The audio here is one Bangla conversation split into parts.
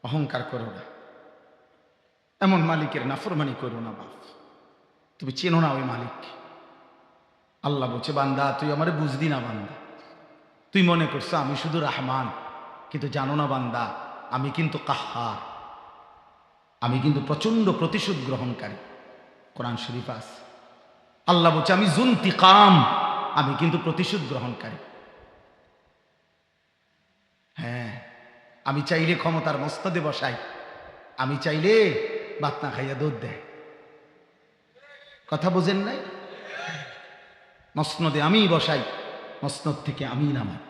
অহংকার করো না, এমন মালিকের নাফরমানি করো না বাপ। তুমি চেনো না ওই মালিক। আল্লাহ বলছে, বান্দা তুই আমারে বুঝদি না বান্দা, তুই মনে করছো আমি শুধু রহমান, কিন্তু জানো না বান্দা আমি কিন্তু কাহ্হার, আমি কিন্তু প্রচন্ড প্রতিশোধ গ্রহণকারী। কোরআন শরীফ আছে, আল্লাহ বলছে আমি জুনতিকাম, আমি কিন্তু প্রতিশোধ গ্রহণকারী। হ্যাঁ, আমি চাইলে ক্ষমতার মস্তদে বসাই, আমি চাইলে ভাত না খাইয়া দুধ দেয়। কথা বোঝেন নাই? মসনদে আমি বসাই, মসনদ থেকে আমি নামাই।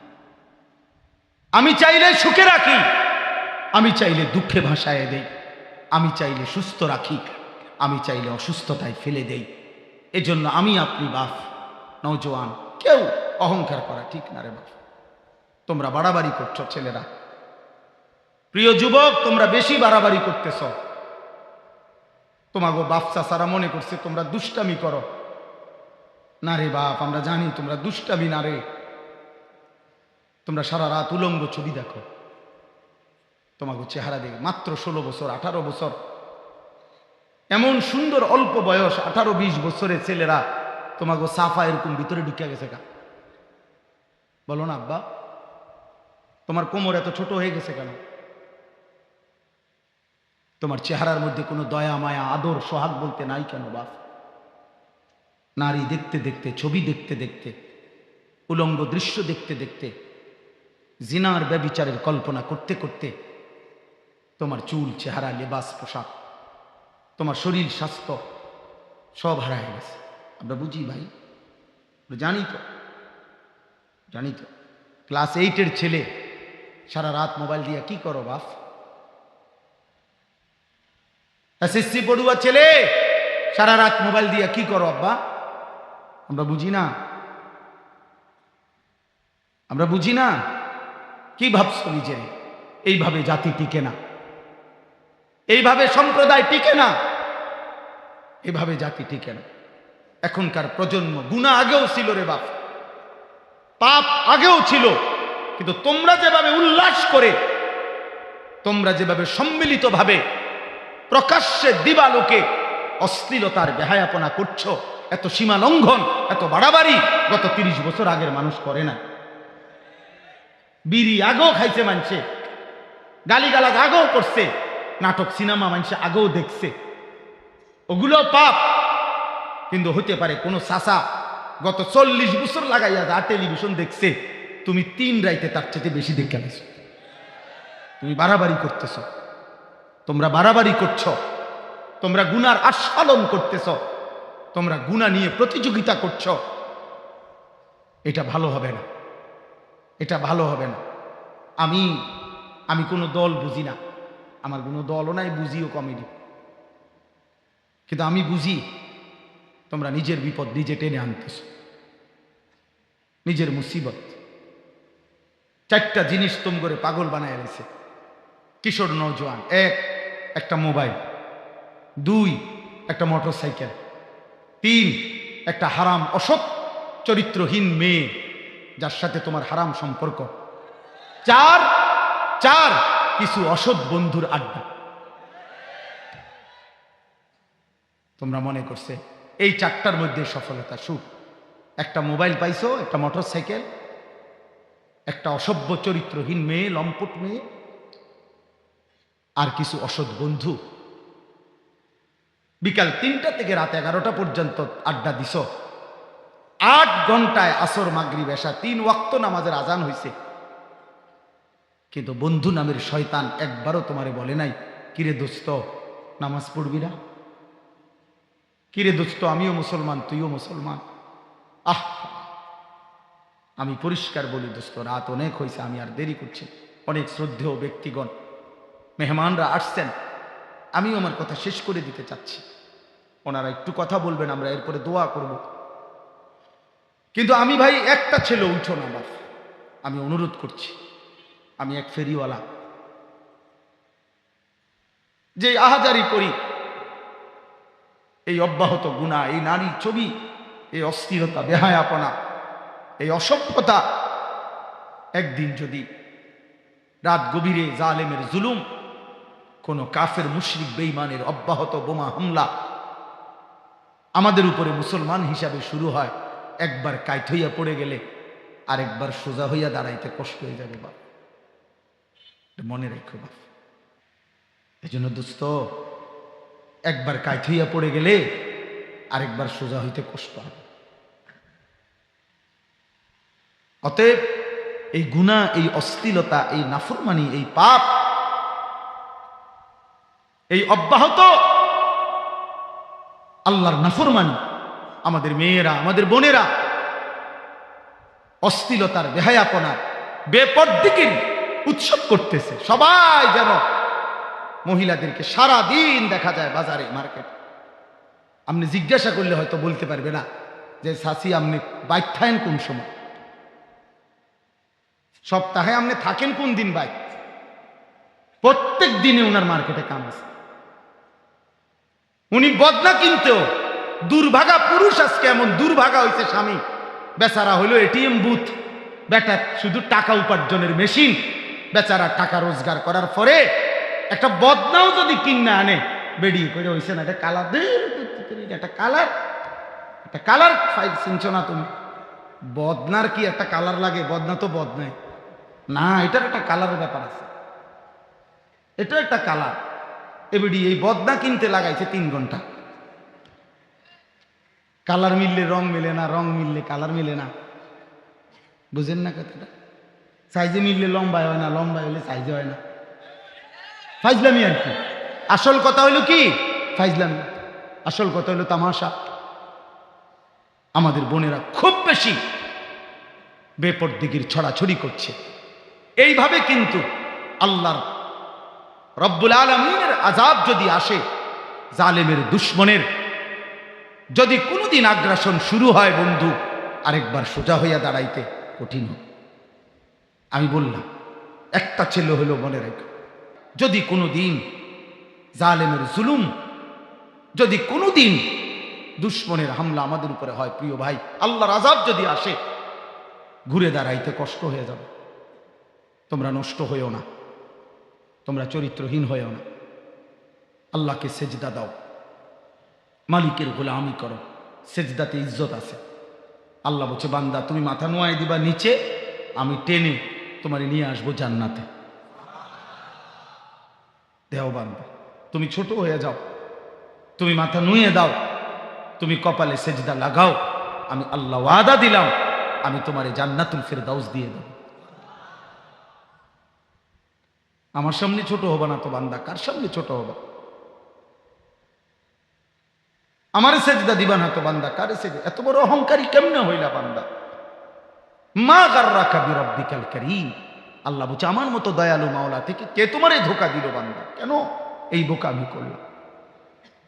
আমি চাইলে সুখে রাখি, আমি চাইলে দুঃখে ভাসায় দেই, আমি চাইলে সুস্থ রাখি, আমি চাইলে অসুস্থতায় ফেলে দেই। এজন্য আমি আপনি বাপ নওজোয়ান কেউ অহংকার করা ঠিক না রে বাপ। তোমরা বাড়াবাড়ি করছো ছেলেরা, প্রিয় যুবক তোমরা বেশি বাড়াবাড়ি করতেছ। তোমাগো বাপ চাচারা মনে করছে তোমরা দুষ্টামি করো। না রে বাপ, আমরা জানি তোমরা দুষ্টামি না রে। তোমরা সারা রাত উলঙ্গ ছবি দেখো, তোমাকে চেহারা দেখে মাত্র 16 বছর 18 বছর, এমন সুন্দর অল্প বয়স 18-20 বছরের ছেলেরা তোমাকে সাফা এরকম ভিতরে ঢুকে গেছে। কা বলো না আব্বা, তোমার কোমর এত ছোট হয়ে গেছে কেন? তোমার চেহারার মধ্যে কোনো দয়া মায়া আদর সোহাগ বলতে নাই কেন বাপ? নারী দেখতে দেখতে, ছবি দেখতে দেখতে, উলঙ্গ দৃশ্য দেখতে দেখতে, জিনার ব্যভিচারের কল্পনা করতে করতে তোমার চুল, চেহারা, লেবাস, পোশাক, তোমার শরীর স্বাস্থ্য সব হারায় গেছে। আমরা বুঝি ভাই, জানি তো, জানি তো। ক্লাস 8-এর ছেলে সারা রাত মোবাইল দিয়ে কি করো বাপ? এসএসসি পড়ুয়া ছেলে সারা রাত মোবাইল দিয়ে কি করো আব্বা? আমরা বুঝি না, আমরা বুঝি না। কি ভাবছো নিজের? এইভাবে জাতি টিকে না, এইভাবে সম্প্রদায় টিকে না, এইভাবে জাতি টিকে না। এখনকার প্রজন্ম গুনাহ আগেও ছিল রে বাপ, পাপ আগেও ছিল, কিন্তু তোমরা যেভাবে উল্লাস করে, তোমরা যেভাবে সম্মিলিতভাবে প্রকাশ্যে দিবালোকে অশ্লীলতার বেহায়াপনা করছো, এত সীমা লঙ্ঘন, এত বাড়াবাড়ি গত 30 বছর আগের মানুষ করে না। বিড়ি আগেও খাইছে মানছে, গালিগালাজ আগেও করছে, নাটক সিনেমা মানছে আগেও দেখছে, ওগুলো পাপ। কিন্তু হতে পারে কোনো চাচা গত 40 বছর লাগাইয়া যা টেলিভিশন দেখছে, তুমি 3 রাইতে তার চেয়ে বেশি দেখে গেছো। তুমি বাড়াবাড়ি করতেছ, তোমরা বাড়াবাড়ি করছ, তোমরা গুনার আস্ফালন করতেছ, তোমরা গুনাহ নিয়ে প্রতিযোগিতা করছ। এটা ভালো হবে না, এটা ভালো হবে না। আমি কোনো দল বুঝি না, আমার কোনো দলও নাই, বুঝিও কমেডি, কিন্তু আমি বুঝি তোমরা নিজের বিপদ নিজে টেনে আনতেছ, নিজের মুসিবত। 4টা জিনিস তোম করে পাগল বানায় রয়েছে কিশোর নওজোয়ান। একটা মোবাইল, 2 একটা মোটরসাইকেল, 3 একটা হারাম অসৎ চরিত্রহীন মেয়ে যার সাথে তোমার হারাম সম্পর্ক, 4 কিছু অসৎ বন্ধুর আড্ডা। তোমরা মনে করছে এই 4টার মধ্যে সফলতা সুখ? একটা মোবাইল পাইছো, একটা মোটরসাইকেল, একটা অসভ্য চরিত্রহীন মেয়ে, লম্পট মেয়ে, আর কিছু অসৎ বন্ধু। বিকাল 3টা থেকে রাত 11টা পর্যন্ত আড্ডা দিছ। 8 ঘন্টায় আসর, মাগরিব, এশা 3 ওয়াক্ত নামাজের আজান হয়েছে, কিন্তু বন্ধু নামের শয়তান একবারও তোমারে বলে নাই কিরে দোস্ত নামাজ পড়বি না? কিরে দোস্ত আমিও মুসলমান, তুইও মুসলমান। আমি পরিষ্কার বলি দোস্ত, রাত অনেক হয়েছে, আমি আর দেরি করছি। অনেক শ্রদ্ধেয় ব্যক্তিগণ, মেহমানরা আসছেন, আমিও আমার কথা শেষ করে দিতে চাচ্ছি। ওনারা একটু কথা বলবেন, আমরা এরপরে দোয়া করব। কিন্তু আমি ভাই একটা ছেলে উঠো না বাপ, আমি অনুরোধ করছি। আমি এক ফেরিওয়ালা, যে আহাজারি করি, এই অব্যাহত গুনাহ, এই নারী ছবি, এই অস্থিরতা, বেহায়াপনা, এই অসভ্যতা, একদিন যদি রাত গভীরে জালেমের জুলুম কোন কাফের মুশরিক বেঈমানের অব্যাহত বোমা হামলা আমাদের উপরে মুসলমান হিসাবে শুরু হয়, একবার কাইট হইয়া পড়ে গেলে আরেকবার সোজা হইয়া দাঁড়াইতে কষ্ট হয়ে যাবে বাপ, মনে রেখো বাপ। এই জন্য দোস্ত, একবার কাইট হইয়া পড়ে গেলে আরেকবার সোজা হইতে কষ্ট হবে। অতএব এই গুনাহ, এই অশ্লীলতা, এই নাফরমানি, এই পাপ, এই অব্যাহত আল্লাহর নাফরমানি, আমাদের মেয়েরা, আমাদের বোনেরা অশ্লীলতার, বেহায়াপনার, বেপরদিকির উৎসব করতেছে। সবাই যেন মহিলাদেরকে সারা দিন দেখা যায় বাজারে, মার্কেট। আপনি জিজ্ঞাসা করলে হয়তো বলতে পারবে না যে সাসি আপনি বাইক থাকেন কোন সময়, সপ্তাহে আপনি থাকেন কোন দিন বাইক। প্রত্যেক দিনে ওনার মার্কেটে কাম আছে। উনি বদনা কিনতেও দুর্ভাগা পুরুষ, আজকে এমন দুর্ভাগা হয়েছে স্বামী, বেচারা হইলো এটিএম বুথ, বেটা শুধু টাকা উপার্জনের মেশিন। বেচারা টাকা রোজগার করার পরে একটা বদনাও যদি কিনা আনে, বেরিয়ে করে হয়েছে না এটা কালার, একটা কালার, একটা কালার ফাইল চিনছো না তুমি? বদনার কি একটা কালার লাগে? বদনা তো বদনাই না, এটার একটা কালারের ব্যাপার আছে, এটা একটা কালার। এবারে এই বদনা কিনতে লাগাইছে 3 ঘন্টা। কালার মিললে রং মেলে না, রং মিললে কালার মেলে না, বুঝেন না কথাটা? সাইজে মিললে লম্বায় হয় না, লম্বায় হলে সাইজে হয় না। ফাইজলামি আর কি। আসল কথা হইল কি? ফাইজলামি। আসল কথা হইল তামাশা। আমাদের বোনেরা খুব বেশি বেপরদিগির ছড়াছড়ি করছে। এইভাবে কিন্তু আল্লাহর রব্বুল আলামিনের আযাব যদি আসে, জালেমের দুশমনের যদি কোনোদিন আগ্রাসন শুরু হয় বন্ধু, আরেকবার সোজা হইয়া দাঁড়াইতে কঠিন হবে। আমি বললাম একটা ছেলে হলো, মনে রেখো, যদি কোনোদিন জালেমের জুলুম, যদি কোনোদিন দুশমনের হামলা আমাদের উপরে হয়, প্রিয় ভাই, আল্লাহর আযাব যদি আসে, ঘুরে দাঁড়াইতে কষ্ট হয়ে যাবে। তোমরা নষ্ট হইও না, তোমরা চরিত্রহীন হইও না। আল্লাহকে সেজদা দাও, মালিকের গোলামি করো। সেজদাতে ইজ্জত আছে। আল্লাহ বলছে, বান্দা তুমি মাথা নোয়াই দিবা নিচে, আমি টেনে তোমার নিয়ে আসবো জান্নাতে। দেও বান্দা, তুমি ছোট হয়ে যাও, তুমি মাথা নুয়ে দাও, তুমি কপালে সেজদা লাগাও, আমি আল্লাহ ওয়াদা দিলাম, আমি তোমার জান্নাতুল ফিরদাউস দিয়ে দেব। আমার সামনে ছোট হবা না তো বান্দা, কার সামনে ছোট হবা? আমার সেজদা দিবা না তো বান্দা, কারে সেজদা? এত বড় অহংকারী কেমনে হইলা বান্দা? মা গাররাকা বিরাব্বিকাল কারীম। আল্লাহ বলছে, আমার মতো দয়ালু মাওলা থেকে কে তোমারে ধোঁকা দিল বান্দা? কেন এই বোকামি করলাম?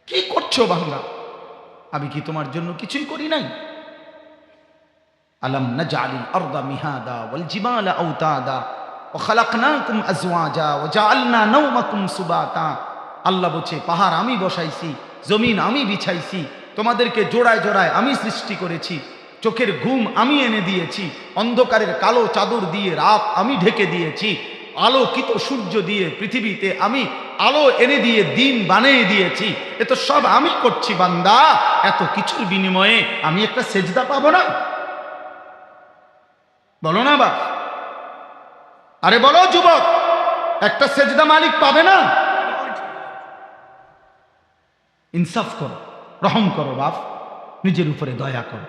কি করছো বান্দা? আমি কি তোমার জন্য কিছুই করি নাই? আলাম নাজআলিল আরদা মিহাদা ওয়াল জিবালা আওতাদা ওয়া খালাকনাকুম আজওয়াজা ওয়া জাআলনা নাওমাকুম সুবাতা। আল্লাহ বলছে, পাহাড় আমি বসাইছি, জমিন আমি বিছাইছি, তোমাদেরকে জোড়ায় জোড়ায় আমি সৃষ্টি করেছি, চোখের ঘুম আমি এনে দিয়েছি, অন্ধকারের কালো চাদর দিয়ে রাত আমি ঢেকে দিয়েছি, আলোকিত সূর্য দিয়ে পৃথিবীতে আমি আলো এনে দিয়ে দিন বানিয়ে দিয়েছি। এ তো সব আমি করছি বান্দা, এত কিছুর বিনিময়ে আমি একটা সেজদা পাবো না? বলো না বাপ, আরে বলো যুবক, একটা সেজদা মালিক পাবে না? ইনসাফ করো, রহম করো বাপ, নিজের উপরে দয়া করো,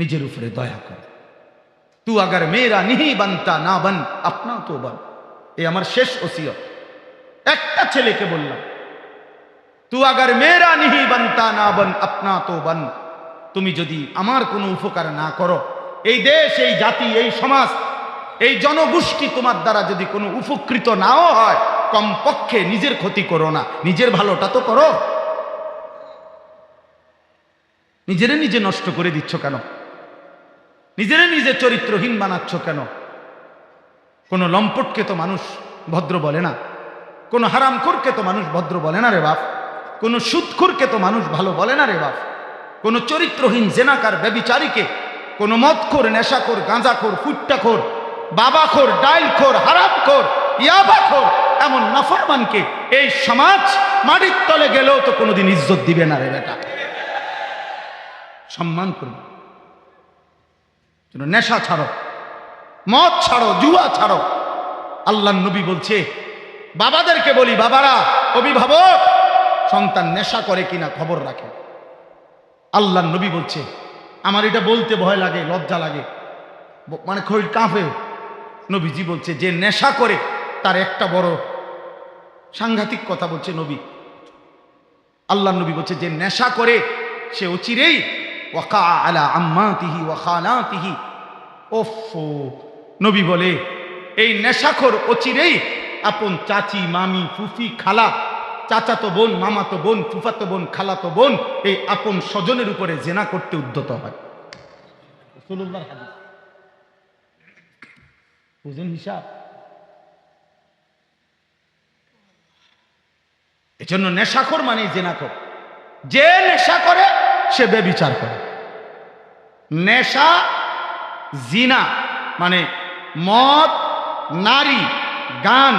নিজের উপরে দয়া করো। তু আগার মেরা নিহি বানতা না বন আপনা তো বন। এই আমার শেষ ওসিয়ত। একটা ছেলেকে বললাম, তু আগার মেরা নিহি বানতা না বন আপনা তো বন। তুমি যদি আমার কোনো উপকার না করো, এই দেশ, এই জাতি, এই সমাজ, এই জনগোষ্ঠী তোমার দ্বারা যদি কোনো উপকৃত নাও হয়, কমপক্ষে নিজের ক্ষতি করো না, নিজের ভালোটা তো করো। নিজেরে নিজে নষ্ট করে দিচ্ছ কেন? নিজেরে নিজে চরিত্রহীন বানাচ্ছ কেন? কোনো লম্পটকে তো মানুষ ভদ্র বলে না, কোনো হারামখোরকে তো মানুষ ভদ্র বলে না রে বাপ, কোনো সুদখোরকে তো মানুষ ভালো বলে না রে বাপ, কোনো চরিত্রহীন জেনাকার ব্যভিচারীকে, কোনো মদখোর, নেশাখোর, গাঁজাখোর, ফুট্টাখোর, বাবাখোর, ডাইলখোর, হারামখোর, ইয়াবাখোর, এমন নাফরমানকে এই সমাজ মাটির তলে গেলেও তো কোনোদিন ইজ্জত দিবে না রে বেটা, সম্মান করবে। নেশা ছাড়ো, মদ ছাড়ো, জুয়া ছাড়ো। আল্লাহর নবী বলছে, বাবাদেরকে বলি, বাবারা, অভিভাবক, সন্তান নেশা করে কিনা খবর রাখে। আল্লাহর নবী বলছে, আমার এটা বলতে ভয় লাগে, লজ্জা লাগে, মানে খৈল কাঁপে। নবীজি বলছে, যে নেশা করে তার একটা বড় সাংঘাতিক কথা বলছে নবী। আল্লাহর নবী বলছে, যে নেশা করে সে অচিরেই ওয়াকা আলা আম্মাতিহি ওয়া খালাতিহি। ওফ, নবী বলে এই নেশাখোর অচিরেই আপন চাচি, মামি, ফুফি, খালা, চাচাতো বোন, মামাতো বোন, ফুফাতো বোন, খালাতো বোন, এই আপন স্বজনের উপরে জেনা করতে উদ্যত হয়। রাসূলুল্লাহর হাদিস, বুঝেন হিসাব। এজন্য নেশাখোর মানে জেনাখোর। যে নেশা করে সে ব্যভিচার করে। নেশা, জিনা মানে মদ, নারী, গান,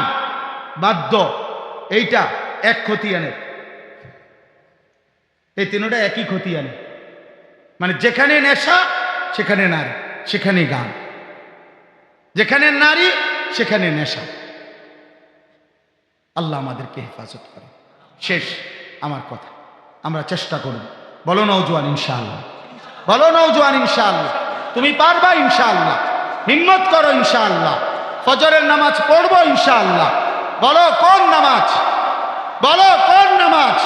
বাদ্য, এইটা এক ক্ষতি আনে। এই তিনটা একই ক্ষতি আনে। মানে যেখানে নেশা সেখানে নারী, সেখানে গান, যেখানে নারী সেখানে নেশা। আল্লাহ আমাদেরকে হেফাজত করে। শেষ আমার কথা, আমরা চেষ্টা করব। বলো নওজোয়ান ইনশাআল্লাহ, বলো নওজোয়ান ইনশাআল্লাহ, তুমি পারবা ইনশাআল্লাহ, হিম্মত করো ইনশাআল্লাহ, ফজরের নামাজ পড়বো ইনশাআল্লাহ। বলো কোন নামাজ, বলো কোন নামাজ,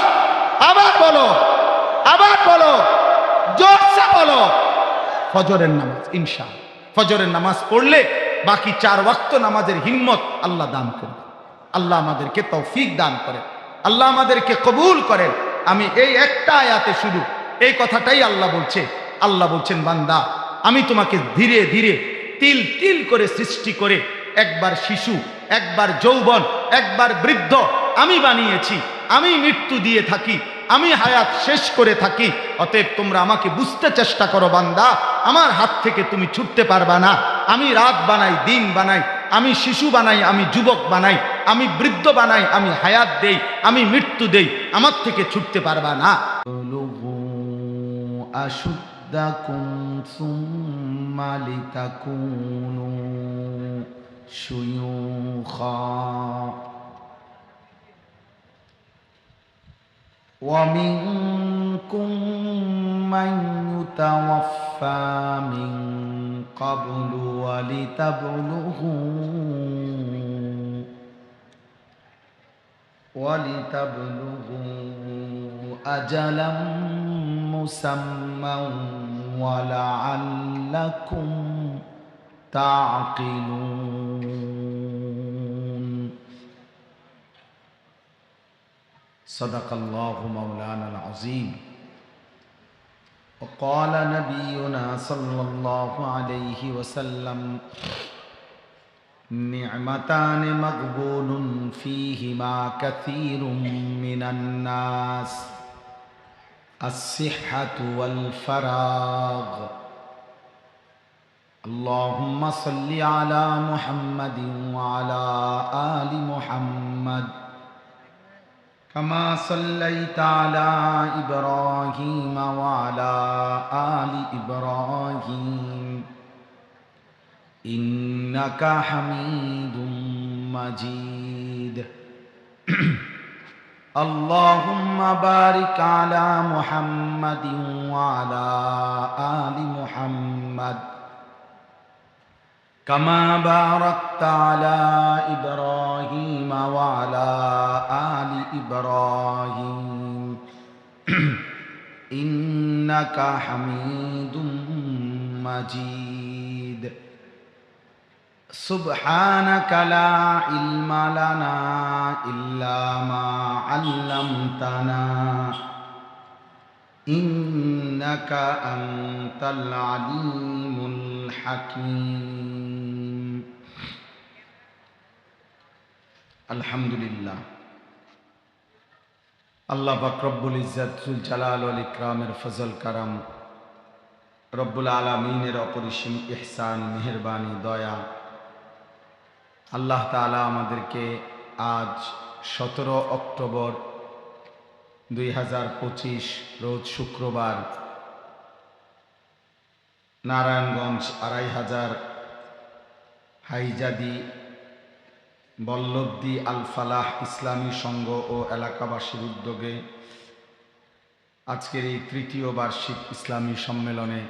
আবার বলো, আবার বলো, জোরসে বলো, ফজরের নামাজ ইনশাআল্লাহ। ফজরের নামাজ পড়লে বাকি 4 ওয়াক্ত নামাজের হিম্মত আল্লাহ দান করেন। আল্লাহ আমাদেরকে তৌফিক দান করেন, আল্লাহ আমাদেরকে কবুল করেন। আমি এই একটা আয়াতে শুধু এই কথাটাই আল্লাহ বলছে। আল্লাহ বলছেন, বান্দা, আমি তোমাকে ধীরে ধীরে তিল তিল করে সৃষ্টি করে একবার শিশু, একবার যৌবন, একবার বৃদ্ধ আমি বানিয়েছি। আমি মৃত্যু দিয়ে থাকি, আমি হায়াত শেষ করে থাকি। অতএব তোমরা আমাকে বুঝতে চেষ্টা করো বান্দা, আমার হাত থেকে তুমি ছুটতে পারবা না। আমি রাত বানাই, দিন বানাই, আমি শিশু বানাই, আমি যুবক বানাই, আমি বৃদ্ধ বানাই, আমি হায়াত দেই, আমি মৃত্যু দেই, আমার থেকে ছুটতে পারবা না। আশুদ্দাকুম সুম্মা লিতাকুনু শুয়ুখা ومنكم من يتوفى من قبل ولتبلغوا أجلا مسمى ولعلكم تعقلون صدق الله مولانا العظيم وقال نبينا صلى الله عليه وسلم نعمتان مغبون فيهما كثير من الناس الصحة والفراغ اللهم صل على محمد وعلى آل محمد كما صليت على إبراهيم وعلى آل إبراهيم إنك حميد مجيد اللهم بارك على محمد وعلى آل محمد كما باركت على إبراهيم وعلى آل إبراهيم إنك حميد مجيد سبحانك لا علم لنا إلا ما علمتنا إنك أنت العليم الحكيم الحمد لله আল্লাহ পাক রব্বুল ইজ্জত জুল জালাল ওয়াল ইকরামের ফজল কারাম, রব্বুল আলামিনের অপরিসীম ইহসান, মেহেরবানি, দয়া। আল্লাহ তাআলা আমাদেরকে আজ 17 অক্টোবর 2025 রোজ শুক্রবার, নারায়ণগঞ্জ 2500 হাইজাদি বল্লভদি আল ফালাহ ইসলামী সংঘ ও এলাকাবাসীর উদ্যোগে আজকের এই তৃতীয় বার্ষিক ইসলামী সম্মেলনে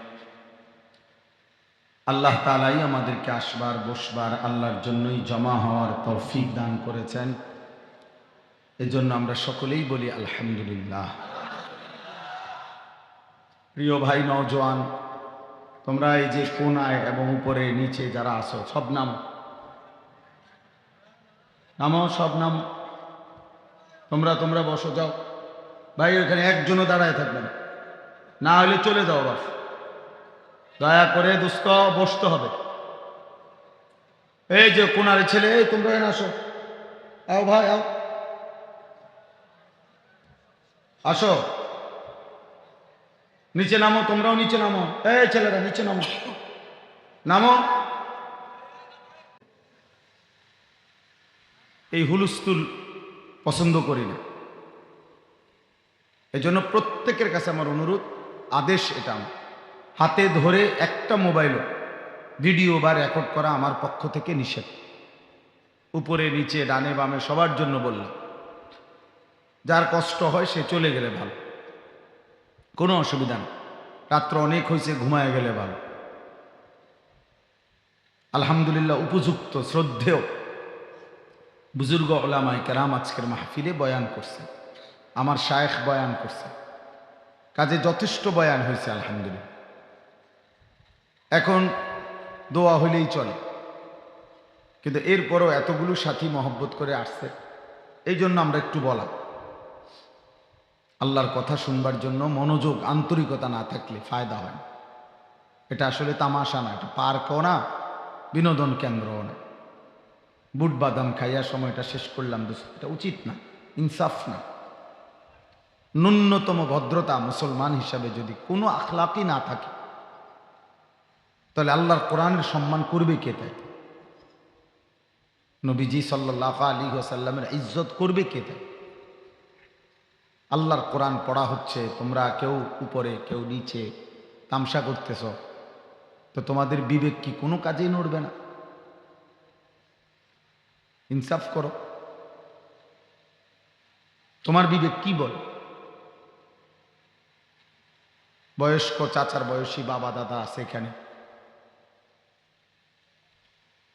আল্লাহ তাআলাই আমাদেরকে আসবার বসবার আল্লাহর জন্যই জমা হওয়ার তৌফিক দান করেছেন। এজন্য আমরা সকলেই বলি আলহামদুলিল্লাহ। প্রিয় ভাই নওজোয়ান, তোমরা এই যে কোনায় এবং উপরে নিচে যারা আছো সব নামো, সব নাম। তোমরা বসো, যাও ভাই, ওখানে একজনও দাঁড়ায় থাকবেন না, হলে চলে যাও বাস। দয়া করে দোস্ত বসতে হবে। এই যে কোনার ছেলে, তোমরা এনে আসো, আও ভাই আও, আসো নিচে নামো, তোমরাও নিচে নামো। এই ছেলেরা নিচে নামো, নামো। এই হুলস্থুল পছন্দ করি না। এজন্য প্রত্যেকের কাছে আমার অনুরোধ, আদেশ, এটা আমার হাতে ধরে একটা মোবাইলও ভিডিও বা রেকর্ড করা আমার পক্ষ থেকে নিষেধ। উপরে নিচে ডানে বামে সবার জন্য বললাম, যার কষ্ট হয় সে চলে গেলে ভালো, কোনো অসুবিধা নেই। রাত্র অনেক হয়েছে, ঘুমায় গেলে ভালো। আলহামদুলিল্লাহ, উপযুক্ত শ্রদ্ধেয় বুজুর্গ ওলামায়ে কেরাম আজকের মাহফিলে বয়ান করছে, আমার শায়েখ বয়ান করছে, কাজে যথেষ্ট বয়ান হয়েছে আলহামদুলিল্লাহ। এখন দোয়া হইলেই চলে, কিন্তু এরপরও এতগুলো সাথী মহব্বত করে আসছে, এই জন্য আমরা একটু বলা। আল্লাহর কথা শুনবার জন্য মনোযোগ আন্তরিকতা না থাকলে ফায়দা হয় না। এটা আসলে তামাশা না, এটা পার্কও না, বিনোদন কেন্দ্রও না। বুট বাদাম খাইয়া সময়টা শেষ করলাম, এটা উচিত না, ইনসাফ না। ন্যূনতম ভদ্রতা মুসলমান হিসাবে যদি কোনো আখলাকই না থাকে, তাহলে আল্লাহর কোরআনের সম্মান করবে কে? তাই নবীজি সাল্লাল্লাহু আলাইহি ওয়াসাল্লামের ইজ্জত করবে কে? তাই আল্লাহর কোরআন পড়া হচ্ছে, তোমরা কেউ উপরে কেউ নিচে তামসা করতেছ, তো তোমাদের বিবেক কি কোনো কাজেই নড়বে না? ইনসাফ করো, তোমার বিবেক কি বলে? বয়স্ক চাচার বয়সী বাবা দাদা আছে এখানে।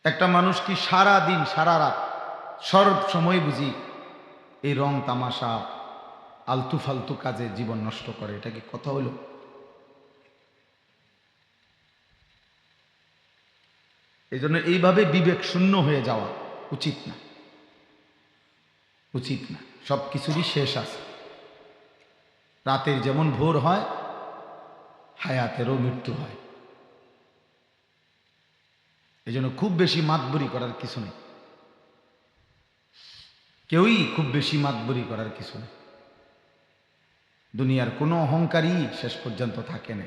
একটা মানুষ কি সারা দিন সারা রাত সব সময় বুঝি এই রং তামাশা আলতু ফালতু কাজে জীবন নষ্ট করে? এটা কি কথা হলো? এই জন্য এইভাবে বিবেক শূন্য হয়ে যাওয়া উচিত না, উচিত না। সব কিছুরই শেষ আছে। রাতের যেমন ভোর হয়, হায়াতেরও মৃত্যু হয়। এই জন্য খুব বেশি মাতবরি করার কিছু নেই, কেউই খুব বেশি মাতবরি করার কিছু নেই। দুনিয়ার কোনো অহংকারী শেষ পর্যন্ত থাকে না,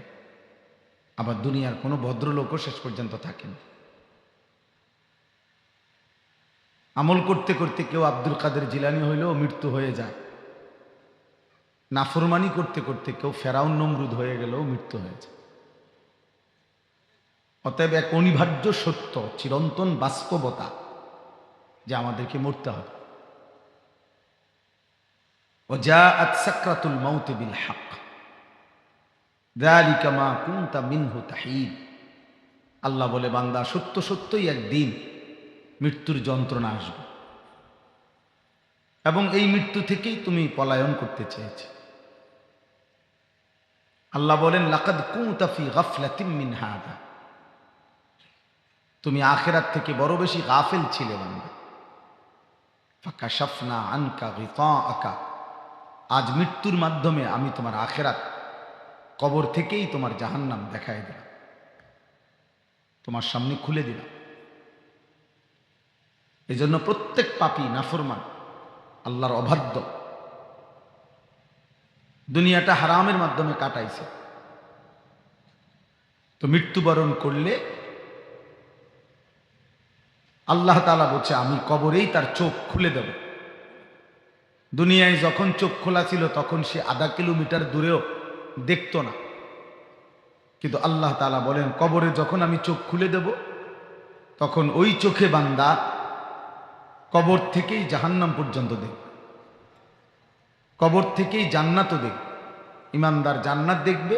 আবার দুনিয়ার কোনো ভদ্রলোকও শেষ পর্যন্ত থাকে না। আমল করতে করতে কেউ আব্দুল কাদের জিলানী হইলেও মৃত্যু হয়ে যায়। নাফরমানি করতে করতে কেউ ফেরাউন নমরুদ হয়ে গেলেও মৃত্যু হয়ে যায়। অতএব এক অনিবার্য সত্য, চিরন্তন বাস্তবতা যে আমাদেরকে মরতে হবে। ওয়াজাআত সাকরাতুল মাউত বিল হক যালিকা মা কুনতা মিনহু তাহিদ। আল্লাহ বলে, বান্দা, সত্য সত্যই একদিন মৃত্যুর যন্ত্রণা আসবে, এবং এই মৃত্যু থেকেই তুমি পলায়ন করতে চেয়েছো। আল্লাহ বলেন, লাকাদ কুনতা ফি গাফলাতিন মিন হাদা, তুমি আখিরাত থেকে বড় বেশি গাফিল ছিলে বান্দা। ফাকাশাফনা আনকা গিতাআকা, আজ মৃত্যুর মাধ্যমে আমি তোমার আখিরাত, কবর থেকেই তোমার জাহান্নাম দেখায় দিলাম, তোমার সামনে খুলে দিলাম। এজন্য প্রত্যেক পাপী নাফরমান আল্লাহর অবাধ্য দুনিয়াটা হারামের মাধ্যমে কাটাইছে, তো মৃত্যুবরণ করলে আল্লাহ তাআলা বলছে আমি কবরেই তার চোখ খুলে দেব। দুনিয়ায় যখন চোখ খোলা ছিল তখন সে আধা কিলোমিটার দূরেও দেখতো না, কিন্তু আল্লাহ তাআলা বলেন কবরে যখন আমি চোখ খুলে দেব তখন ওই চোখে বান্দা কবর থেকেই জাহান্নাম পর্যন্ত দেখবে, কবর থেকেই জান্নাতও দেখবে। ইমানদার জান্নাত দেখবে,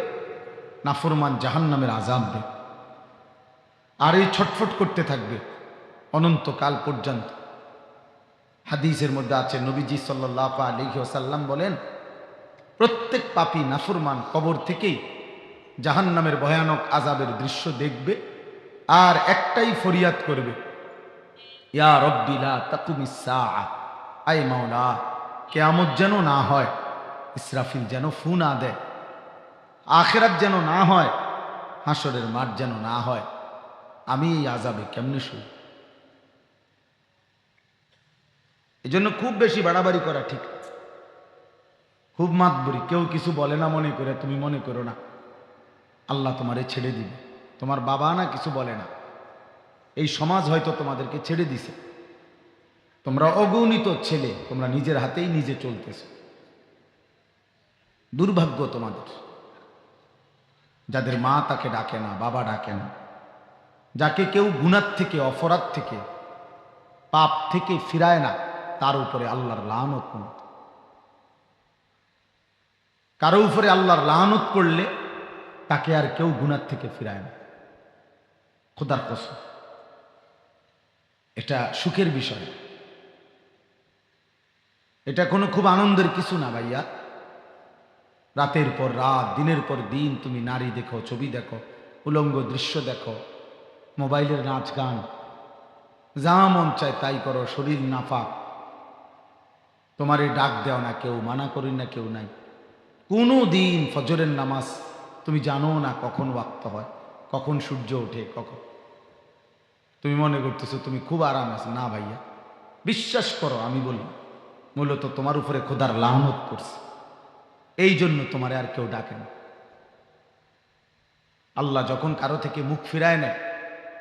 নাফরমান জাহান্নামের আযাব দেখবে। আর এই ছটফট করতে থাকবে অনন্তকাল পর্যন্ত। হাদিসের মধ্যে আছে নবীজি সাল্লাল্লাহু আলাইহি ওয়াসাল্লাম বলেন প্রত্যেক পাপী নাফরমান কবর থেকেই জাহান্নামের ভয়ানক আযাবের দৃশ্য দেখবে আর একটাই ফরিয়াদ করবে, ইয়া রব্বি লা তাকুমিস সাআ, আয় মাওলা কিয়ামত যেন না হয়, ইসরাফিল যেন ফু না দেয়, আখিরাত যেন না হয়, হাসরের মাঠ যেন না হয়, আমি এই আযাবে কেমনে শুই। এজন্য খুব বেশি বাড়াবাড়ি করা ঠিক না, খুব মাতবরি। কেউ কিছু বলে না মনে করে তুমি মনে করো না আল্লাহ তোমারে ছেড়ে দিবে। তোমার বাবা না কিছু বলে না, এই সমাজ হয়তো তোমাদেরকে ছেড়ে দিছে। তোমরা অগণিত ছেলে, তোমরা নিজের হাতেই নিজে চলতেছ। দুর্ভাগ্য তোমাদের, যাদের মা তাকে ডাকে না, বাবা ডাকে না, যাকে কেউ গুনাহ থেকে, অপরাধ থেকে, পাপ থেকে ফিরায় না, তার উপরে আল্লাহর লানত। কারো উপরে আল্লাহর লানত পড়লে তাকে আর কেউ গুনাহ থেকে ফিরায় না। খোদার কসম, এটা সুখের বিষয়, এটা কোনো খুব আনন্দের কিছু না ভাইয়া। রাতের পর রাত, দিনের পর দিন তুমি নারী দেখো, ছবি দেখো, উলঙ্গ দৃশ্য দেখো, মোবাইলের নাচ গান, যা মন চায় তাই করো, শরীর নাফাক। তোমারে ডাক দেও না কেউ, মানা করি না কেউ নাই। কোনো দিন ফজরের নামাজ তুমি জানো না কখন ওয়াক্ত হয়, কখন সূর্য ওঠে, কখন। তুমি মনে করতেছো তুমি খুব আরাম আছো। না ভাইয়া, বিশ্বাস করো, আমি বলি মূলত তোমার উপরে খোদার লানত করছে, এই জন্য তোমারে আর কেউ ডাকে না। আল্লাহ যখন কারো থেকে মুখ ফিরায় নেয়,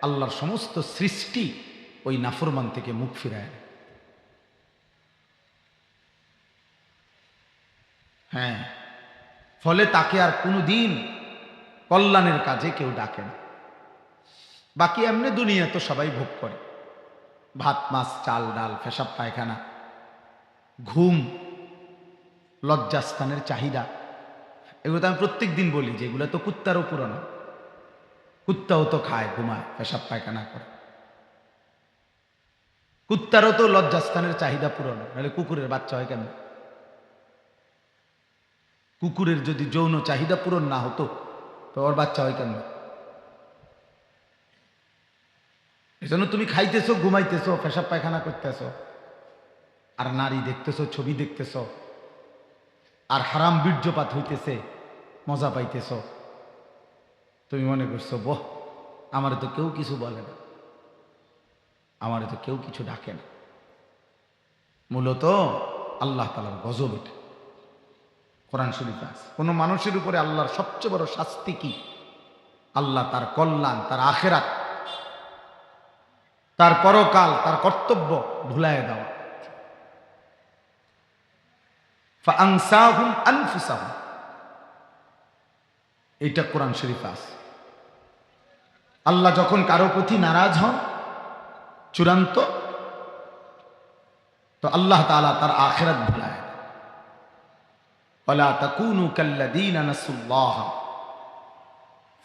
আল্লাহর সমস্ত সৃষ্টি ওই নাফরমান থেকে মুখ ফিরায় নেয়। হ্যাঁ, ফলে তাকে আর কোনো দিন কল্যাণের কাজে কেউ ডাকে না। বাকি এমনি দুনিয়া তো সবাই ভোগ করে, ভাত মাছ চাল ডাল, পেশাব পায়খানা, ঘুম, লজ্জাস্থানের চাহিদা, এগুলো তো আমি প্রত্যেক দিন বলি যে এগুলো তো কুত্তারও পুরানো। কুত্তাও তো খায়, ঘুমায়, পেশাব পায়খানা করে। কুত্তারও তো লজ্জাস্থানের চাহিদা পূরণ, নাহলে কুকুরের বাচ্চা হয় কেন? কুকুরের যদি যৌন চাহিদা পূরণ না হতো তো ওর বাচ্চা হয় কেন? এজন্য তুমি খাইতেছো, ঘুমাইতেছো, পেশাব পায়খানা করতেছো, আর নারী দেখতেছো, ছবি দেখতেছো, আর হারাম বীর্যপাত হইতেছে, মজা পাইতেছো। তুমি মনে করছো বহ, আমারে তো কেউ কিছু বলে না, আমারে তো কেউ কিছু ডাকে না। মূলত আল্লাহ তাআলার গজব এটা। কোরআন শরীফে আছে কোন মানুষের উপরে আল্লাহর সবচেয়ে বড় শাস্তি কি? আল্লাহ তার কল্যাণ, তার আখিরাত, তার পরকাল, তার কর্তব্য ভুলায় দেওয়া। ফাআনসাহুম আনফুসাহুম, এটা কোরআন শরীফে আছে। আল্লাহ যখন কারো প্রতি নারাজ হন চূড়ান্ত, তো আল্লাহ তাআলা তার আখিরাত ভুলায়। ওয়ালা তাকুনু কাল্লাযীনা নাসুল্লাহ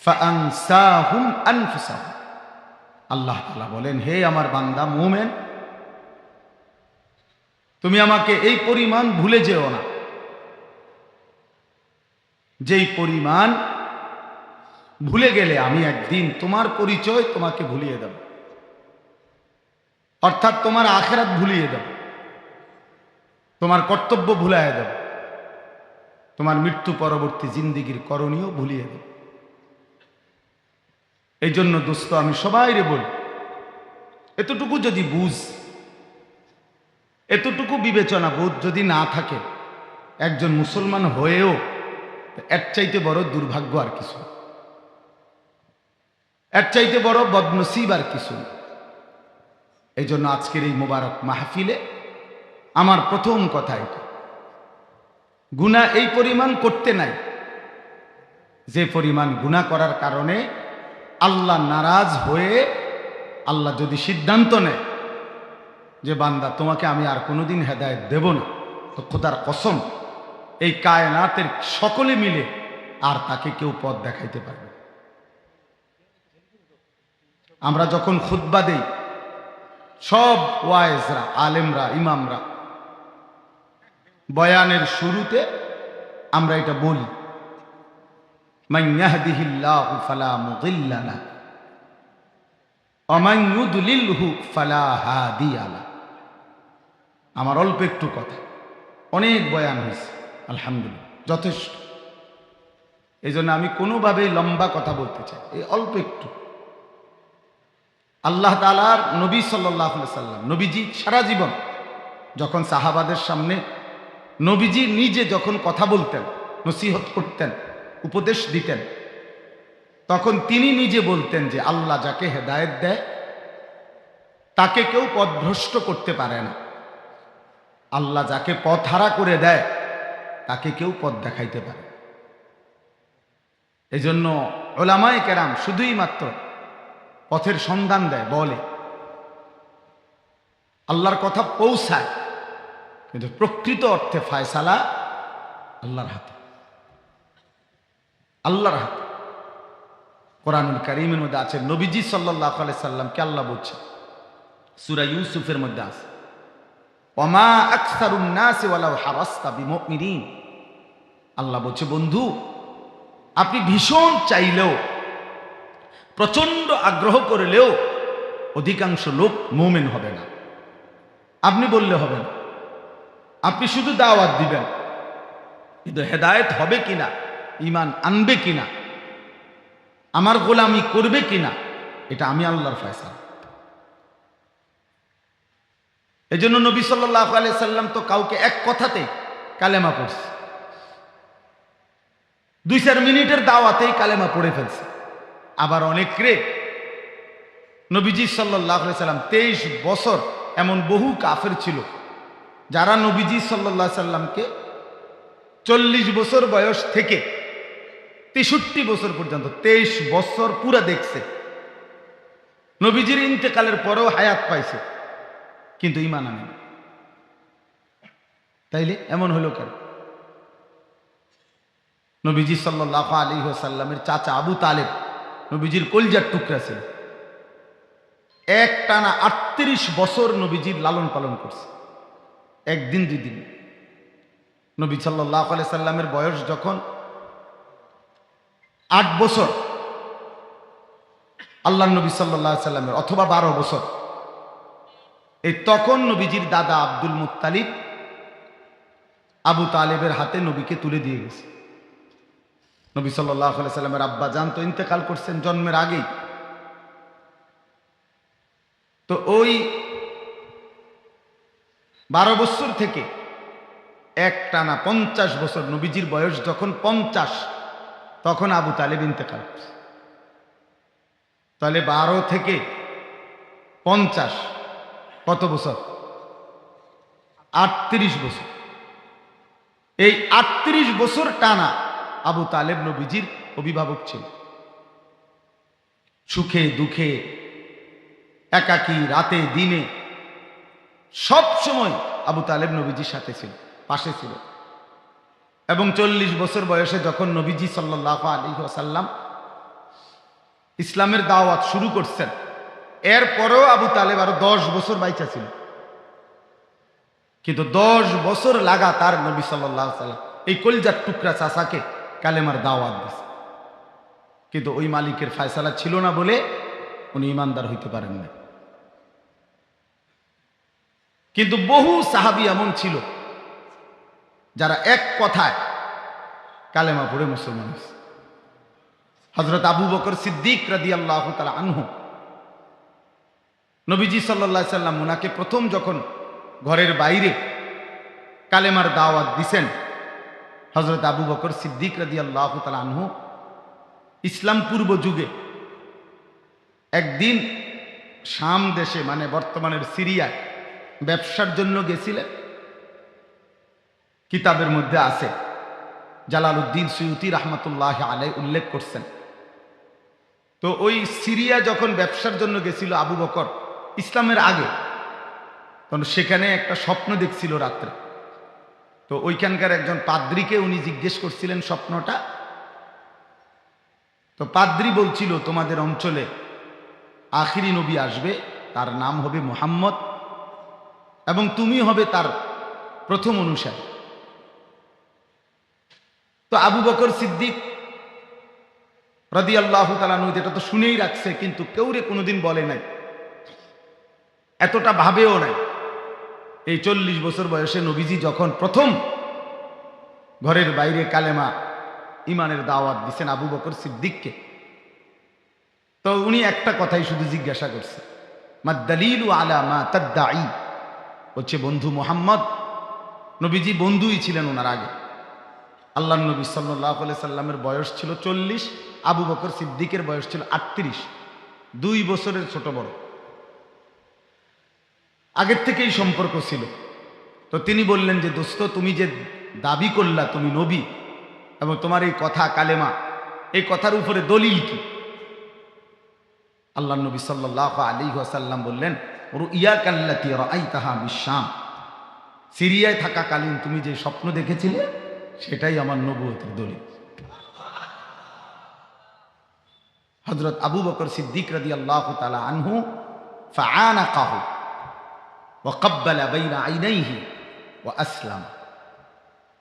ফাআনসাহুম আনফুসাহুম। আল্লাহ তাআলা বলেন, হে আমার বান্দা মুমিন, তুমি আমাকে এই পরিমাণ ভুলে যেও না যেই পরিমাণ ভুলে গেলে আমি একদিন তোমার পরিচয় তোমাকে ভুলিয়ে দেব। অর্থাৎ তোমার আখিরাত ভুলিয়ে দেব, তোমার কর্তব্য ভুলাইয়া দেব, তোমার মৃত্যু পরবর্তী জিন্দেগির করণীয় ভুলিয়ে দেব। এই জন্য দোস্ত আমি সবাইরে বলি, এতটুকু যদি বুঝ, এতটুকু বিবেচনা বোধ যদি না থাকে একজন মুসলমান হয়েও, এর চাইতে বড় দুর্ভাগ্য আর কিছু, এর চাইতে বড় বদনসিব আর কিছু। এই জন্য আজকের এই মোবারক মাহফিলে আমার প্রথম কথা এটা, গুনাহ এই পরিমাণ করতে নাই যে পরিমাণ গুনাহ করার কারণে আল্লাহ নারাজ হয়ে আল্লাহ যদি সিদ্ধান্ত নেয় যে বান্দা তোমাকে আমি আর কোনোদিন হেদায়েত দেব না, তো খোদার কসম এই কায়নাতের সকলে মিলে আর তাকে কেউ পথ দেখাইতে পারবে। আমরা যখন খুতবা দেই সব ওয়াইজরা, আলেমরা, ইমামরা বয়ানের শুরুতে আমরা এটা বলি, মান ইয়াহদিহিল্লাহু ফালা মুদিল্লা লাহু ওয়া মান ইউদ্লিলহু ফালা হাদিয়া লাহু। আমার অল্প একটু কথা, অনেক বয়ান হয়েছে আলহামদুলিল্লাহ, যথেষ্ট। এই জন্য আমি কোনোভাবেই লম্বা কথা বলতে চাই, এই অল্প একটু। আল্লাহ তাআলার নবী সাল্লাল্লাহু আলাইহি সাল্লাম, নবীজি সারা জীবন যখন সাহাবাদের সামনে নবীজি নিজে যখন কথা বলতেন, নসিহত করতেন, উপদেশ দিতেন, তখন তিনি নিজে বলতেন যে আল্লাহ যাকে হেদায়েত দেয় তাকে কেউ পথভ্রষ্ট করতে পারে না, আল্লাহ যাকে পথহারা করে দেয় তাকে কেউ পথ দেখাইতে পারে। এই জন্য উলামায়ে কেরাম শুধুই মাত্র পথের সন্ধান দেয়, বলে, আল্লাহর কথা পৌঁছায়, কিন্তু প্রকৃত অর্থে ফায়সালা আল্লাহর হাতে, আল্লাহর হাতে। কোরআনুল কারীমের মধ্যে আছে, নবীজি সাল্লাল্লাহু আলাইহি সাল্লামকে আল্লাহ বলছে সূরা ইউসুফের মধ্যে আছে, ওয়ামা আকসারুন নাসি ওয়ালাউ হারাসতা বিমুমিনিন। আল্লাহ বলছে, বন্ধু আপনি ভীষণ চাইলেও, প্রচন্ড আগ্রহ করলেও অধিকাংশ লোক মুমিন হবে না। আপনি বললে হবে না, আপনি শুধু দাওয়াত দিবেন, কিন্তু হেদায়েত হবে কিনা, ঈমান আনবে কিনা, আমার গোলামি করবে কিনা, এটা আমি আল্লাহর ফয়সালা। এই জন্য নবী সাল্লাল্লাহু আলাইহি সাল্লাম তো কাউকে এক কথাতে কালেমা পড়ছে, 2-4 মিনিটের দাওয়াতেই কালেমা পড়ে ফেলছে। আবার অনেকরে নবীজি সাল্লাল্লাহু আলাইহি সাল্লাম 23 বছর, এমন বহু কাফের ছিল যারা নবীজি সাল্লাল্লাহু আলাইহি সাল্লামকে 40 বছর বয়স থেকে 63 বছর পর্যন্ত 23 বছর পুরা দেখছে, নবীজির ইন্তেকালের পরেও হায়াত পাইছে, কিন্তু ঈমান আনে না। তাইলে এমন হলো কেন? নবীজি সাল্লাল্লাহু আলাইহি ওয়াসাল্লামের চাচা আবু তালেব নবীজির কলিজার টুকরা ছিল, একটানা 38 বছর নবীজির লালন পালন করছে, একদিন 2 দিন। নবী সাল্লাল্লাহু আলাইহি সাল্লামের বয়স যখন 8 বছর, আল্লাহর নবী সাল্লাল্লাহু আলাইহি সাল্লামের অথবা 12 বছর, এই তখন নবীজির দাদা আব্দুল মুত্তালিব আবু তালেবের হাতে নবীকে তুলে দিয়ে গেছে। নবী সাল্লাল্লাহু আলাইহি সাল্লামের আব্বা জান তো ইন্তেকাল করছেন জন্মের আগেই। তো ওই 12 বছর থেকে একটানা 50 বছর, নবীজির বয়স যখন 50, তখন আবু তালেব ইন্তেকাল করছে। তাহলে 12 থেকে 50 কত বছর? 38 বছর। এই 38 বছর টানা আবু তালেব নবীজির অভিভাবক ছিল। সুখে দুঃখে, একাকী, রাতে দিনে, সব সময় আবু তালেব নবীজির সাথে ছিল, পাশে ছিল। এবং 40 বছর বয়সে যখন নবীজি সাল্লাল্লাহু আলাইহি ওয়াসাল্লাম ইসলামের দাওয়াত শুরু করছেন, এরপরেও আবু তালেব আরো 10 বছর বাইচা ছিল। কিন্তু 10 বছর লাগাতার নবী সাল্লাল্লাহু আলাইহি ওয়াসাল্লাম এই কলিজার টুকরা চাচাকে কালেমার দাওয়াত দিয়েছে, কিন্তু ওই মালিকের ফয়সালা ছিল না বলে উনি ইমানদার হইতে পারেন না। কিন্তু বহু সাহাবী এমন ছিল যারা এক কথায় কালেমা পড়ে মুসলমান হয়েছে। হযরত আবু বকর সিদ্দিক রাদিয়াল্লাহু তাআলা আনহু, নবীজি সাল্লাল্লাহু আলাইহি সাল্লাম উনাকে প্রথম যখন ঘরের বাইরে কালেমার দাওয়াত দিছেন, হযরত আবু বকর সিদ্দিক রাদিয়াল্লাহু তাআলা আনহু ইসলাম পূর্ব যুগে একদিন শাম দেশে মানে বর্তমানের সিরিয়ায় ব্যবসার জন্য গেছিলেন। কিতাবের মধ্যে আছে, জালালউদ্দিন সুয়ুতি রহমতুল্লাহ আলাই উল্লেখ করছেন। তো ওই সিরিয়া যখন ব্যবসার জন্য গেছিল আবু বকর ইসলামের আগে, তখন সেখানে একটা স্বপ্ন দেখছিল রাত্রে। তো ওইখানকার একজন পাদ্রীকে উনি জিজ্ঞেস করছিলেন স্বপ্নটা। তো পাদ্রী বলছিল, তোমাদের অঞ্চলে আখিরি নবী আসবে, তার নাম হবে মুহাম্মদ এবং তুমি হবে তার প্রথম অনুসারী। তো আবু বকর সিদ্দিক রাদিয়াল্লাহু তাআলা আনহু এটা তো শুনেই রাখছে, কিন্তু কেউরে কোনোদিন বলে নাই, এতটা ভাবেও নাই। এই 40 বছর বয়সে নবীজি যখন প্রথম ঘরের বাইরে কালেমা ইমানের দাওয়াত দিচ্ছেন আবু বকর সিদ্দিককে, তো উনি একটা কথাই শুধু জিজ্ঞাসা করছে, মাদ্দালিলু আলা মা তাদদাই, হচ্ছে বন্ধু মুহাম্মদ। নবীজি বন্ধুই ছিলেন ওনার আগে। আল্লাহর নবী সাল্লাল্লাহু আলাইহি সাল্লামের বয়স ছিল 40, আবু বকর সিদ্দিকের বয়স ছিল 38, 2 বছরের ছোট বড়, আগের থেকেই সম্পর্ক ছিল। তো তিনি বললেন যে দোস্ত, তুমি যে দাবি করলা তুমি নবী এবং তোমার এই কথা কালেমা, এই কথার উপরে দলিল কি? আল্লাহর নবী সাল্লাল্লাহু আলাইহি ওয়াসাল্লাম বললেন, রুইয়াকাল্লাতী রাআইতাহা বিশ-শাম, সিরিয়ায় থাকাকালীন তুমি যে স্বপ্ন দেখেছিলে সেটাই আমার নবুয়তের দলিল। হযরত আবু বকর সিদ্দিক রাদিয়াল্লাহু তাআলা আনহু ফাআনাকাহু ওয়া ক্বাব্বালা বাইনা আইনাইহি ওয়া আসলাম,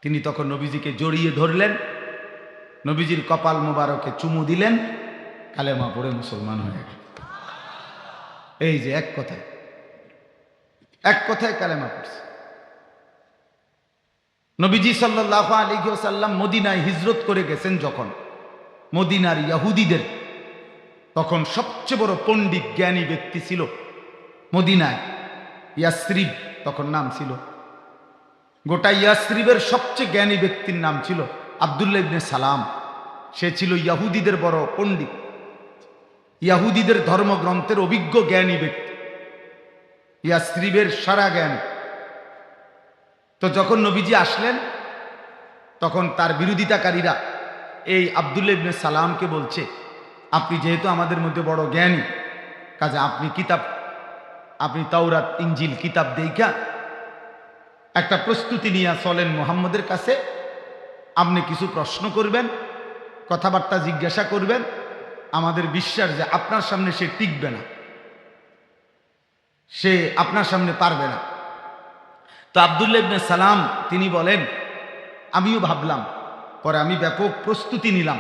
তিনি তখন নবীজিকে জড়িয়ে ধরলেন, নবীজির কপাল মোবারকে চুমু দিলেন, কালেমা পড়ে মুসলমান হয়ে গেল। এই যে এক কথায় কালেমা পড়ছে। নবীজি সাল্লাল্লাহু আলাইহি ওয়াসাল্লাম মদিনায় হিজরত করে গেছেন যখন, মদিনার ইহুদিদের তখন সবচেয়ে বড় পণ্ডিত জ্ঞানী ব্যক্তি ছিল মদিনায়, ইয়াসরিব তখন নাম ছিল। গোটা ইয়াসরিবের সবচেয়ে জ্ঞানী ব্যক্তির নাম ছিল আব্দুল্লাহ ইবনে সালাম। সে ছিল ইহুদিদের বড় পণ্ডিত, ইহুদিদের ধর্মগ্রন্থের অভিজ্ঞ জ্ঞানী ব্যক্তি, ইয়াসরিবের সারা জ্ঞানী। তো যখন নবীজি আসলেন তখন তার বিরোধিতাকারীরা এই আব্দুল্লাহ ইবনে সালামকে বলছে, আপনি যেহেতু আমাদের মধ্যে বড় জ্ঞানী, কাজে আপনি তাওরাত ইনজিল কিতাব দেইখা একটা প্রস্তুতি নিয়ে চলেন মুহাম্মদের কাছে, আপনি কিছু প্রশ্ন করবেন, কথাবার্তা জিজ্ঞাসা করবেন, আমাদের বিশ্বাস যে আপনার সামনে সে টিকবে না, সে আপনার সামনে পারবে না। তো আব্দুল্লাহ ইবনে সালাম তিনি বলেন, আমিও ভাবলাম, পরে আমি ব্যাপক প্রস্তুতি নিলাম,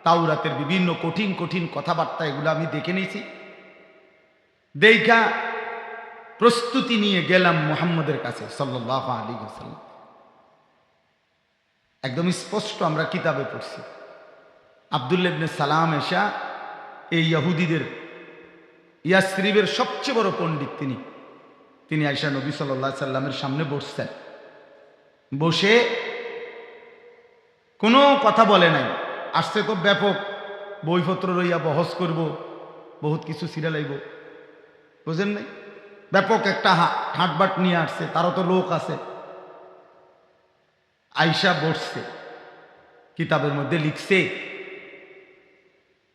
তাওরাতের বিভিন্ন কঠিন কঠিন কথাবার্তা এগুলো আমি দেখে নিয়েছি, দেখা প্রস্তুতি নিয়ে গেলাম মুহাম্মদের কাছে সাল্লাল্লাহু আলাইহি ওয়াসাল্লাম। একদম স্পষ্ট আমরা কিতাবে পড়ছি, আব্দুল্লাহ ইবনে সালাম এসা এই ইহুদিদের ইয়াসরিবের সবচেয়ে বড় পণ্ডিত তিনি আয়েশা নবী সাল্লাল্লাহু আলাইহি সাল্লামের সামনে বসছেন। বসে কোনো কথা বলে নাই, আসছে তো ব্যাপক বইপত্র লইয়া বহস করব, বহুত কিছু সিরিয়ালাইব, বুঝেন নাই, ব্যাপক একটা ঠাটবাট নিয়ে আসছে, তারও তো লোক আছে। আয়েশা বসছে, কিতাবের মধ্যে লিখছে,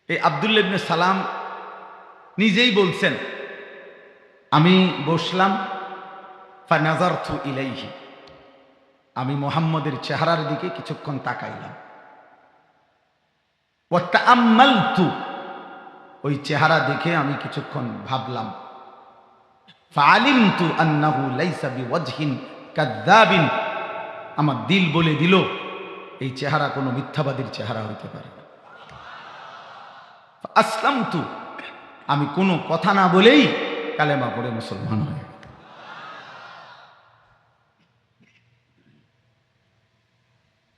এই আব্দুল্লাহ ইবনে সালাম নিজেই বলছেন, আমি বসলাম, ফানাজারতু ইলাইহি, আমি মুহাম্মদের চেহারার দিকে কিছুক্ষণ তাকাইলাম, ওয়া তাআম্মালতু, ওই চেহারা দেখে আমি কিছুক্ষণ ভাবলাম, ফাআলিমতু আন্নাহু লাইসা বিওয়াজহিন কাযযাবিন, আমার দিল বলে দিল এই চেহারা কোনো মিথ্যাবাদীর চেহারা হইতে পারে না। আসলামতু, আমি কোনো কথা না বলেই কালেমা পড়ে মুসলমান হয়ে।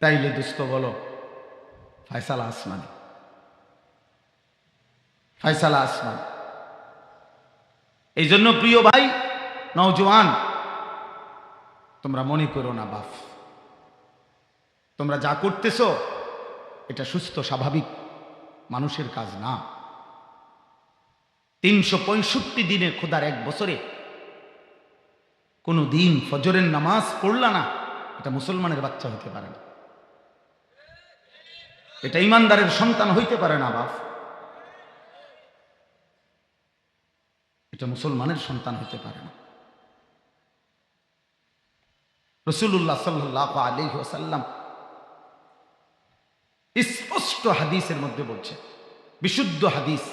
তাইলে দোস্ত বলো, ফয়সালা আসমান, ফয়সালা আসমান। এই জন্য প্রিয় ভাই নওজোয়ান, তোমরা মনে করো না বাপ, তোমরা যা করতেছ এটা সুস্থ স্বাভাবিক মানুষের কাজ না। 365 দিনে খোদার এক বছরে কোনো দিন ফজরের নামাজ পড়লা না, এটা মুসলমানের বাচ্চা হতে পারে না, এটা ইমানদারের সন্তান হইতে পারে না বাপ, এটা মুসলমানের সন্তান হইতে পারে না। রাসূলুল্লাহ সাল্লাল্লাহু আলাইহি ওয়াসাল্লাম স্পষ্ট হাদিসের মধ্যে বলছে, বিশুদ্ধ হাদিস,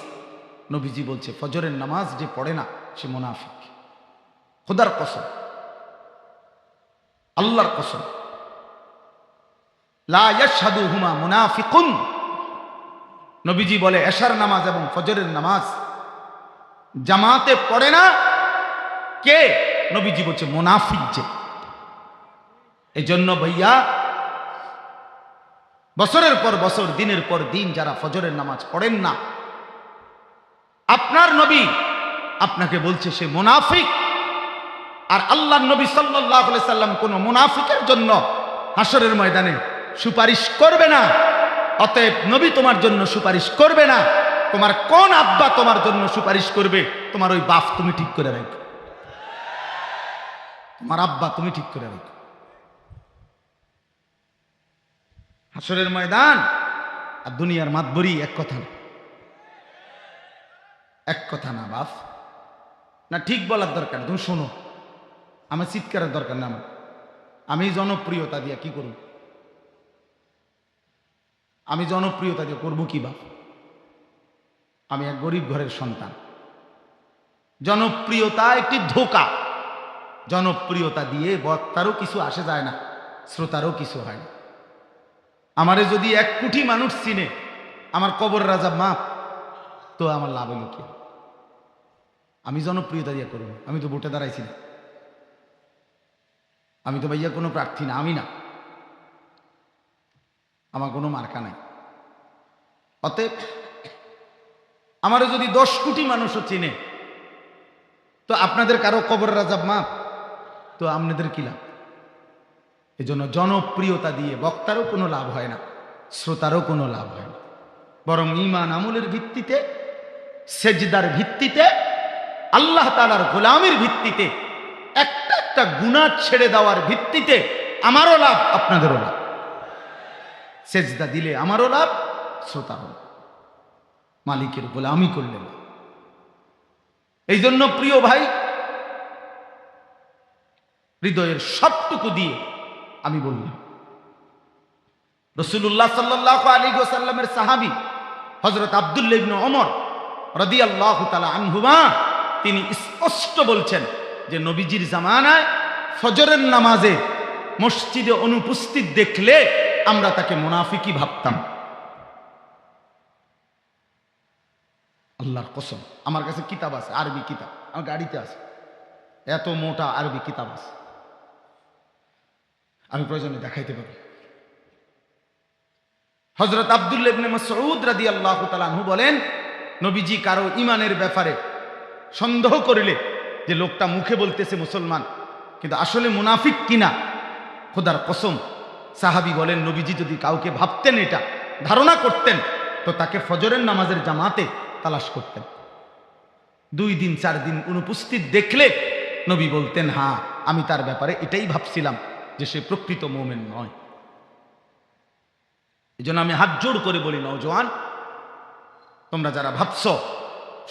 নবীজি বলছে ফজরের নামাজ যে পড়ে না সে মুনাফিক। খোদার কসম, আল্লাহর কসম, লা ইয়াশহাদুহুমা মুনাফিকুন। নবীজি বলে এশার নামাজ এবং ফজরের নামাজ জামাতে পড়ে না কে? নবীজি বলছে মুনাফিক যে। এজন্য ভাইয়া বছরের পর বছর, দিনের পর দিন যারা ফজরের নামাজ পড়েন না, আপনার নবী আপনাকে বলছে সে মুনাফিক। আর আল্লাহর নবী সাল্লাল্লাহু আলাইহি সাল্লাম কোন মুনাফিকের জন্য হাসরের ময়দানে সুপারিশ করবে না। অতএব নবী তোমার জন্য সুপারিশ করবে না। তোমার কোন আব্বা তোমার জন্য সুপারিশ করবে? তোমার ওই বাপ তুমি ঠিক করে রাখো, তোমার আব্বা তুমি ঠিক করে রাখো। হাসরের ময়দান আর দুনিয়ার মাতবরি এক কথা না, এক কথা না বাপ। না ঠিক বলার দরকার, তুমি শোনো, আমার চিৎকারের দরকার না। আমি জনপ্রিয়তা দিয়ে কি করব? আমি জনপ্রিয়তা দিয়ে করবো কি বাপ? আমি এক গরিব ঘরের সন্তান। জনপ্রিয়তা একটি ধোঁকা। জনপ্রিয়তা দিয়ে বক্তারও কিছু আসে যায় না, শ্রোতারও কিছু হয় না। আমারে যদি 1 কোটি মানুষ চিনে, আমার কবর রাজা মাপ, তো আমার লাভ হলো কি? আমি জনপ্রিয়তা দিয়ে করবো? আমি তো ভোটে দাঁড়াইছি না, আমি তো ভাইয়া কোনো প্রার্থী না, আমি না, আমার কোনো মার্কা নাই। অতএব আমারও যদি 10 কোটি মানুষও চিনে, তো আপনাদের কারো কবর রাজা মাপ, তো আপনাদের কি লাভ? এজন্য জনপ্রিয়তা দিয়ে বক্তারও কোনো লাভ হয় না, শ্রোতারও কোনো লাভ হয় না। বরং ঈমান আমলের ভিত্তিতে, সেজদার ভিত্তিতে, আল্লাহ তাআলার গোলামির ভিত্তিতে, একটা একটা গুনাহ ছেড়ে দেওয়ার ভিত্তিতে আমারও লাভ, আপনাদেরও লাভ। সেজদা দিলে আমারও লাভ, শ্রোতারও লাভ, মালিকের গোলামি করলে লাভ। এই জন্য প্রিয় ভাই, হৃদয়ের সবটুকু দিয়ে আমি বললাম, রাসূলুল্লাহ সাল্লাল্লাহু আলাইহি ওয়াসাল্লামের সাহাবী হযরত আব্দুল্লাহ ইবনে ওমর রাদিয়াল্লাহু তাআলা আনহুমা তিনি স্পষ্ট বলছেন যে নবীজির জামানায় ফজরের নামাজে মসজিদে অনুপস্থিত দেখলে আমরা তাকে মুনাফিকই ভাবতাম। আল্লাহর কসম, আমার কাছে কিতাব আছে, আরবি কিতাব, আমার গাড়িতে আছে, এত মোটা আরবি কিতাব আছে, আমি প্রয়োজনে দেখাইতে পারি। হযরত আব্দুল্লাহ ইবনে মাসউদ রাদিয়াল্লাহু তাআলা আনহু বলেন, নবীজি কারো ঈমানের ব্যাপারে সন্দেহ করিলে, যে লোকটা মুখে বলতেছে মুসলমান কিন্তু আসলে মুনাফিক কিনা, খোদার কসম সাহাবী বলেন নবীজি যদি কাউকে ভাবতেন, এটা ধারণা করতেন, তো তাকে ফজরের নামাজের জামাতে তালাশ করতেন। 2 দিন 4 দিন অনুপস্থিত দেখলে নবী বলতেন, হ্যাঁ আমি তার ব্যাপারে এটাই ভাবছিলাম যে সে প্রকৃত মুমিন নয়। এজন্য আমি হাত জোড় করে বলি, নওজোয়ান, তোমরা যারা ভাবছো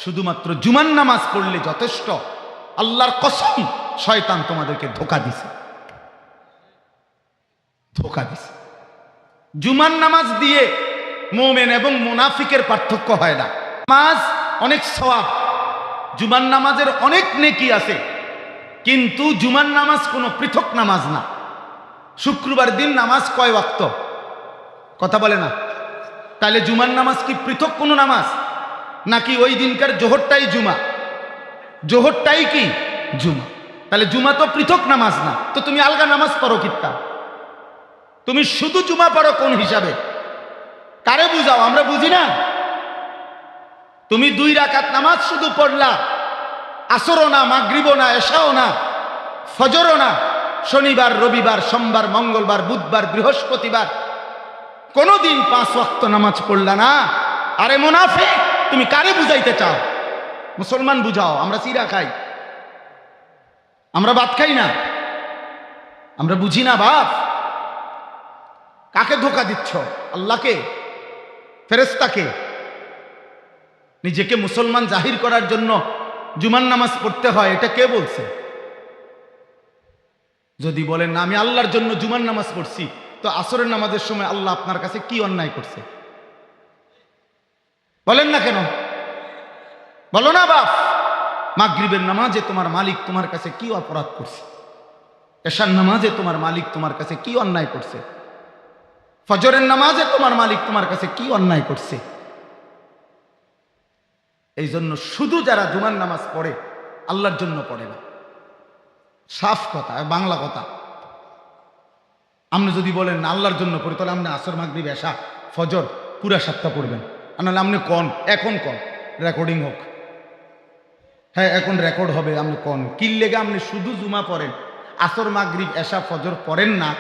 শুধুমাত্র জুমার নামাজ পড়লে যথেষ্ট, আল্লাহর কসম শয়তান তোমাদেরকে ধোঁকা দিছে, ধোঁকা দিছে। জুমার নামাজ দিয়ে মুমিন এবং মুনাফিকের পার্থক্য হয় না। নামাজ অনেক সওয়াব, জুমার নামাজের অনেক নেকি আছে, কিন্তু জুমার নামাজ কোনো পৃথক নামাজ না। শুক্রবার দিন নামাজ কয় ওয়াক্ত? কথা বলে না। তাহলে জুমার নামাজ কি পৃথক কোনো নামাজ? নাকি ওই দিনকার জোহরটাই জুমা, জোহরটাই কি জুমা? তাহলে জুমা তো পৃথক নামাজ না, তো তুমি আলগা নামাজ পড়ো কিত্তা? তুমি শুধু জুমা পড়ো কোন হিসাবে? কারে বুঝাও? আমরা বুঝি না। তুমি 2 রাকাত নামাজ শুধু পড়লা, আসরও না, মাগরিবও না, এশাও না, ফজরও না, শনিবার, রবিবার, সোমবার, মঙ্গলবার, বুধবার, বৃহস্পতিবার কোনদিন 5 ওয়াক্ত নামাজ পড়লা না। আরে মুনাফিক, তুমি কারে বুঝাইতে চাও? মুসলমান বুঝাও, আমরা চিরা খাই, আমরা ভাত খাই না, আমরা বুঝি না বাপ। কাকে ধোকা দিচ্ছ? আল্লাহকে? ফেরেশতাকে? নিজেকে মুসলমান জাহির করার জন্য জুমার নামাজ পড়তে হয়, এটা কে বলছে? যদি বলেন না আমি আল্লাহর জন্য জুমার নামাজ পড়ছি, তো আসরের নামাজের সময় আল্লাহ আপনার কাছে কি অন্যায় করছে? বলেন না কেন? বলো না বাপ। মাগরিবের নামাজে তোমার মালিক তোমার কাছে কি অপরাধ করছে? এশার নামাজে তোমার মালিক তোমার কাছে কি অন্যায় করছে? ফজরের নামাজে তোমার মালিক তোমার কাছে কি অন্যায় করছে? এই জন্য শুধু যারা জুমার নামাজ পড়ে আল্লাহর জন্য পড়ে না। সাফ কথা, বাংলা কথা। আপনি যদি বলেন না আল্লাহর জন্য পড়ি, তাহলে আপনি আসর মাগরিব এশা ফজর পুরা সাতটা পড়বেন। আর নাহলে আপনি কন, এখন কন, রেকর্ডিং হোক। হ্যাঁ এখন রেকর্ড হবে, আপনি কন কি লেগে আপনি শুধু জুমা পড়েন, আসর মাগরিব এশা ফজর পড়েন না,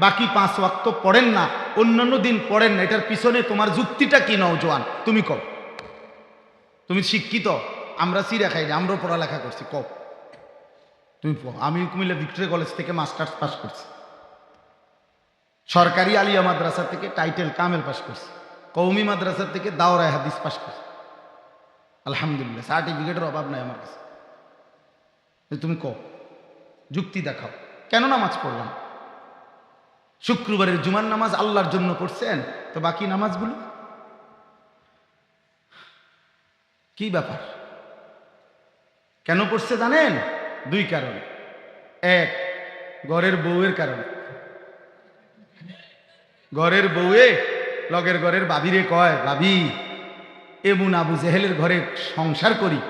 বাকি 5 ওয়াক্ত পড়েন না, অন্যান্য দিন পড়েন না, এটার পিছনে তোমার যুক্তিটা কি? নওজোয়ান তুমি কও। তুমি শিক্ষিত, আমরা চিরা খাই না, আমরাও পড়ালেখা করছি, কও তুমি। আমি কুমিল্লা ভিক্টোরিয়া কলেজ থেকে মাস্টার্স পাস করছি, সরকারি আলিয়া মাদ্রাসা থেকে টাইটেল কামেল পাস করছি, কওমি মাদ্রাসা থেকে দাওরায়ে হাদিস পাস করছি। আলহামদুলিল্লাহ, সার্টিফিকেটের অভাব নাই আমার কাছে। তুমি কও, যুক্তি দেখাও, কেন নামাজ পড়লাম? শুক্রবারের জুমার নামাজ আল্লাহর জন্য পড়ছেন, তো বাকি নামাজগুলো কি ব্যাপার? কেন পড়ছে জানেন? 2 কারণে। 1, ঘরের বউয়ের কারণে। ঘরের বউয়ে লগের ঘরের বাবিরে কয়, ভাবি এমন আবু জেহেলের ঘরে সংসার করি,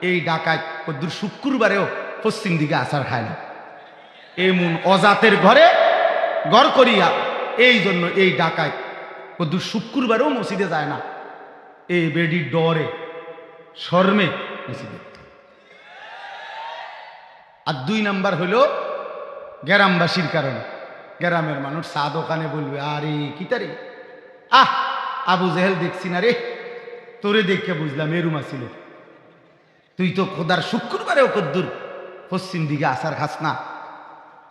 এই ডাকাত কদ্দুর শুক্রবারেও পশ্চিম দিকে আসার খায় না। এমন অজাতের ঘরে ঘর করিয়া, এই জন্য এই ডাকাত কদ্দুর শুক্রবারেও মসজিদে যায় না। এই বেডি ডরে শর্মে মসজিদে। আর 2 নাম্বার হইল গ্রামবাসীর কারণে। গ্রামের মানুষ চা দোকানে বলবে, আরে কি তারে আবু জেহেল দেখছি না রে, তোরে দেখে বুঝলাম এরুমা ছিল, তুই তো খোদার শুক্রবারেও কদ্দুর পশ্চিম দিকে আসার খাস না,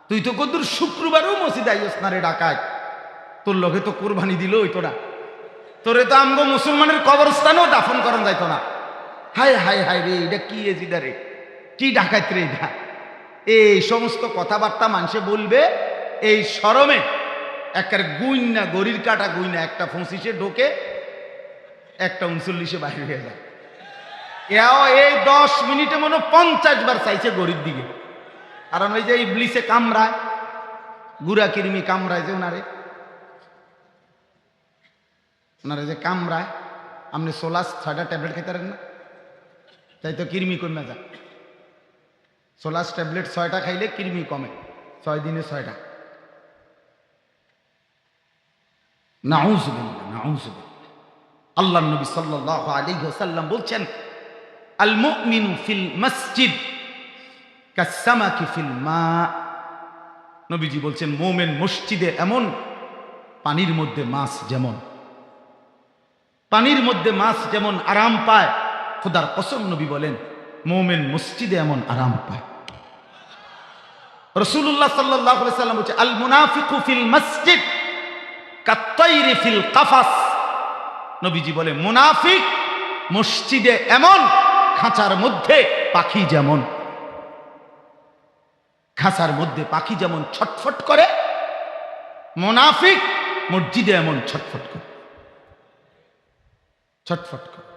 তুই তো কদ্দুর শুক্রবারেও মসজিদ আইস না রে ডাকাত, তোর লগে তো কোরবানি দিল হইতো না, তোরে তো আমগো মুসলমানের কবরস্থানেও দাফন করান যাইতো না। হায় হায় হায় রে, এটা কি এজিদা রে, কি ডাকাত রে এটা? এই সমস্ত কথাবার্তা মানুষে বলবে, এই শরমে একের গুইনা গরির কাটা গুইনা, একটা 25-এ ঢোকে, একটা 39-এ বাইরে হয়ে যায়। এই 10 মিনিটে মনে 50 বার চাইছে গরির দিকে। কারণ ওই যে ইবলিসে কামড়ায়, গুড়া কিরমি কামড়ায় যে ওনারে যে কামড়ায়, আপনি সোলাস 6টা ট্যাবলেট খেতে পারেন না, তাই তো কিরমি কমে যায়। সোলাস ট্যাবলেট 6টা খাইলে কিরমি কমে, 6 দিনে 6টা। নাউযুবিল্লাহ, নাউযুবিল্লাহ। আল্লাহর নবী সাল্লাল্লাহু আলাইহি ওয়াসাল্লাম বলছেন, আল মুমিনু ফিল মসজিদ কাসসামাকি ফিল মা। নবীজি বলছেন, মুমিন মসজিদে এমন পানির মধ্যে মাছ যেমন, পানির মধ্যে মাছ যেমন আরাম পায়, খোদার কসম নবী বলেন মুমিন মসজিদে এমন আরাম পায়। রাসূলুল্লাহ সাল্লাল্লাহু আলাইহি ওয়াসাল্লাম বলছেন, আল মুনাফিকু ফিল মসজিদ কাত্তাইরি ফিল কাফাস। নবীজি বলে মুনাফিক মসজিদে এমন, খাঁচার মধ্যে পাখি যেমন, খাঁচার মধ্যে পাখি যেমন ছটফট করে, মুনাফিক মসজিদে এমন ছটফট করে, ছটফট করে।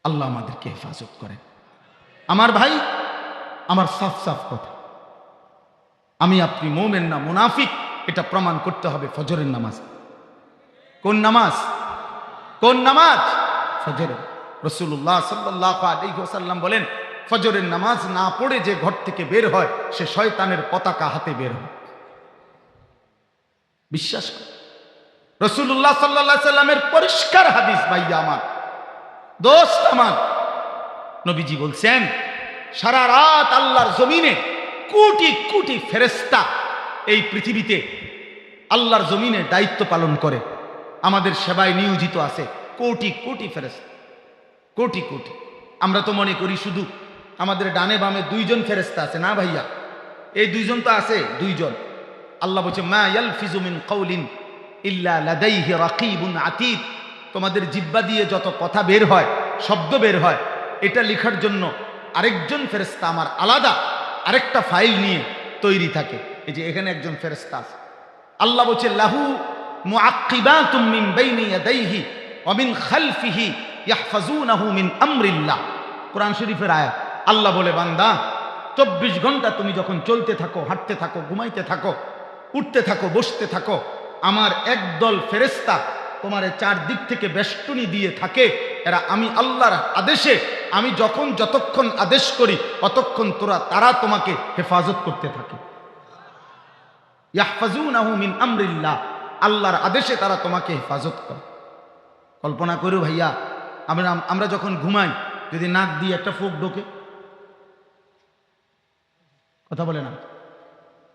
আল্লাহ আমাদেরকে হেফাজত করেন। আমার ভাই, আমার সাফ সাফ কথা, আমি আপনি মুমিন না মুনাফিক, এটা প্রমাণ করতে হবে ফজরের নামাজ। কোন নামাজ? কোন নামাজ? ফজরের। রাসূলুল্লাহ সাল্লাল্লাহু আলাইহি ওয়াসাল্লাম বলেন, ফজরের নামাজ না পড়ে যে ঘর থেকে বের হয়, সে শয়তানের পতাকা হাতে বের হয়। বিশ্বাস কর, রাসূলুল্লাহ সাল্লাল্লাহু আলাইহি সাল্লামের পরিষ্কার হাদিস। ভাইয়া আমার, দোস্ত আমার, নবীজি বলছেন, সারা রাত আল্লাহর জমিনে কোটি কোটি ফেরেশতা এই পৃথিবীতে আল্লাহর জমিনে দায়িত্ব পালন করে, আমাদের সেবায় নিয়োজিত আছে কোটি কোটি ফেরেশতা, কোটি কোটি। আমরা তো মনে করি শুধু আমাদের ডানে বামে দুইজন ফেরেশতা আছে, না ভাইয়া, এই দুইজন তো আছে, দুইজন। আল্লাহ বলছে মা ইয়ালফিজু মিন কাউলিন ইল্লা লাদাইহি রাকিবুন আতীদ, তোমাদের জিহ্বা দিয়ে যত কথা বের হয়, শব্দ বের হয়, এটা লেখার জন্য আরেকজন ফেরেশতা আমার আলাদা আরেকটা ফাইল নিয়ে তৈরি থাকে। এই যে এখানে একজন ফেরেশতা আছে। আল্লাহ বলছে লাহু মুআক্কিবাতুম মিন বাইনি ইয়াদাইহি ওয়া মিন খালফিহি ইয়াহফাজুনাহু মিন আমরিল্লাহ। কোরআন শরীফের আয়াত। আল্লাহ বলে বান্দা 24 ঘন্টা তুমি যখন চলতে থাকো, হাঁটতে থাকো, ঘুমাইতে থাকো, উঠতে থাকো, বসতে থাকো, আমার একদল ফেরেশতা তোমার চারদিক থেকে বেষ্টনী দিয়ে থাকে। এরা আমি আল্লাহর আদেশে, আমি যখন যতক্ষণ আদেশ করি ততক্ষণ তারা তোমাকে হেফাজত করতে থাকে। ইয়াহফাজুনাহু মিন আমরিল্লাহ, আল্লাহর আদেশে তারা তোমাকে হেফাজত করে। কল্পনা করো ভাইয়া, আমরা যখন ঘুমাই যদি নাক দিয়ে একটা ফোক ঢোকে, কথা বলে না,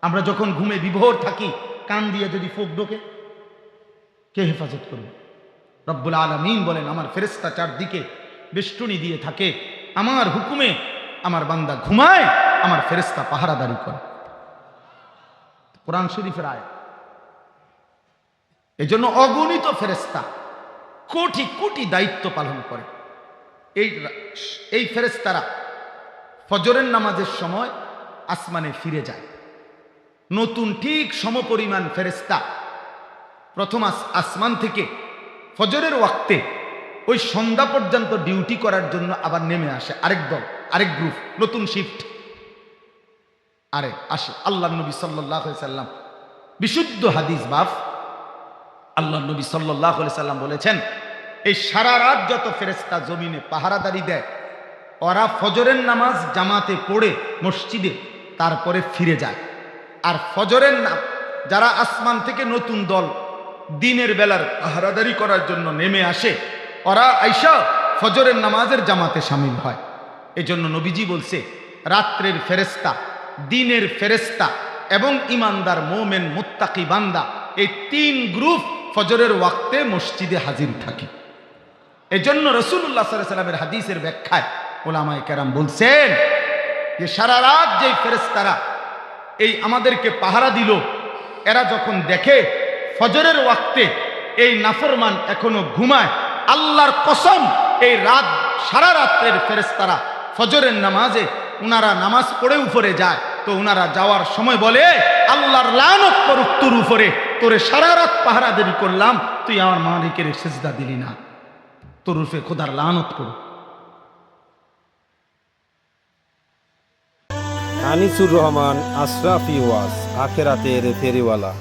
আমরা যখন ঘুমে বিভোর থাকি কান দিয়ে যদি ফোক ঢোকে, কে হেফাজত করবে? রব্বুল আলামিন বলেন আমার ফেরেশতা চারদিকে বেষ্টনী দিয়ে থাকে, আমার হুকুমে আমার বান্দা ঘুমায়, আমার ফেরেশতা পাহারাদারি করে। কোরআন শরীফের আয়াত। এজন্য অগণিত ফেরেশতা কোটি কোটি দায়িত্ব পালন করে। এই ফেরেশতারা ফজরের নামাজের সময় আসমানে ফিরে যায়। নতুন ঠিক সমপরিমাণ ফেরেশতা প্রথম আসমান থেকে ফজরের ওয়াক্তে ওই সন্ধ্যা পর্যন্ত ডিউটি করার জন্য আবার নেমে আসে আরেক দল, আরেক গ্রুপ, নতুন শিফট আসে। আল্লাহ নবী সাল্লাল্লাহু আলাইহি সাল্লাম বিশুদ্ধ হাদিস বাফ, আল্লাহ নবী সাল্লাল্লাহু আলাইহি সাল্লাম বলেছেন এই সারা রাত যত ফেরেশতা জমিনে পাহারাদারি দেয়, ওরা ফজরের নামাজ জামাতে পড়ে মসজিদে তারপরে ফিরে যায়। আর ফজরের যারা আসমান থেকে নতুন দল দিনের বেলার পাহারাদারি করার জন্য নেমে আসে, ওরা আইসা ফজরের নামাজের জামাতে শামিল হয়। এজন্য নবীজি বলছে রাত্রের ফেরেশতা, দিনের ফেরেশতা এবং ইমানদার মোমেন মুত্তাকি বান্দা, এই তিন গ্রুপ ফজরের ওয়াক্তে মসজিদে হাজির থাকে। এজন্য রাসূলুল্লাহ সাল্লাল্লাহু আলাইহি ওয়াসাল্লামের হাদিসের ব্যাখ্যায় উলামায়ে কেরাম বলছেন যে সারা রাত যেই ফেরেশতারা এই আমাদেরকে পাহারা দিল, এরা যখন দেখে ফজরের ওয়াক্তে এই নাফরমান এখনো ঘুমায়, আল্লাহর কসম এই রাত সারা রাত্রের ফেরেশতারা ফজরের নামাজে উনারা নামাজ পড়ে উপরে যায়, তো উনারা যাওয়ার সময় বলে আল্লাহর লানত করুক তোর উপরে, তোরে সারা রাত পাহারাদারি করলাম, তুই আমার মালিকের সিজদা দিলি না, তোর উপরে খোদার লানত করুক। আনিসুর রহমান, আশরাফি ওয়াজ, আখেরাতের ফেরিওয়ালা।